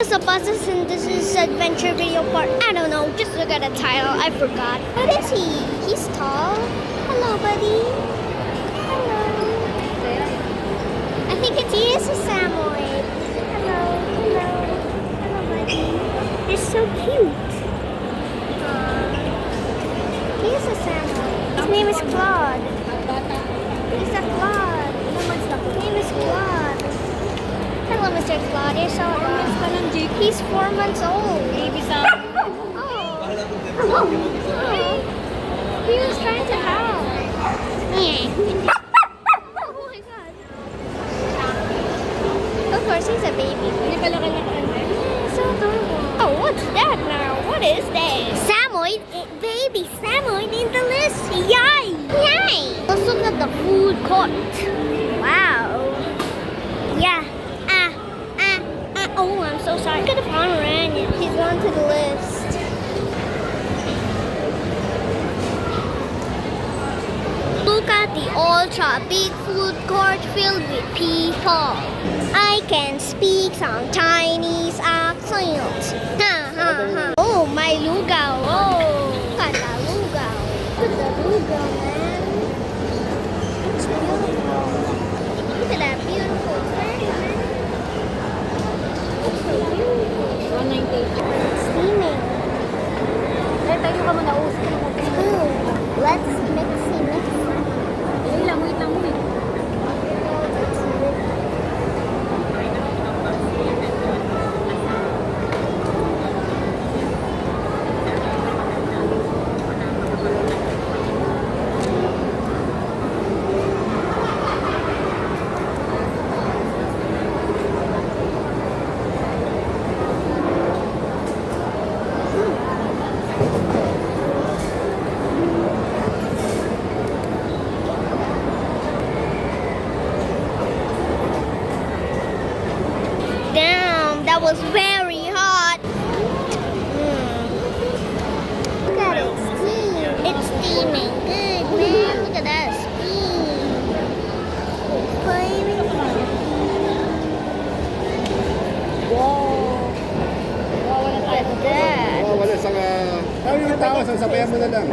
This is a buses and this is adventure video part. I don't know, just look at the title. I forgot. What is he? He's tall. Hello, buddy. Hello. I think he is a Samoyed. Hello, hello. Hello, buddy. He's so cute. He is a Samoyed. His name is Claude. He's a Claude. His name is Claude. Hello, Mr. Claude. You're so adorable. He's 4 months old. Baby sa Oh. He was trying to help. Oh my god. Of course, he's a baby. So adorable. Oh, what's that now? What is that? Samoyed? Baby Samoyed in the list. Yay! Yay! Let's look at the food court. Wow. Yeah. Oh, I'm so sorry. Look at the Pomeranian. He's gone to the list. Look at the ultra big food court filled with people. I can speak some Chinese accents. Ha ha ha. Oh, my lugaw. Oh, look at the lugaw. Look at the lugaw, man. It's beautiful. Look at that beautiful fish, man. It's so beautiful. 190. Steaming. Tayo ka muna usap na natin. Ooh, let's mix. Wait lang. Damn, that was very hot. Look at it steam. It's steaming good, man. Look at that steam. Baby. Wow, wala Look at that. Wala sa yung tao, sasabayan mo na lang.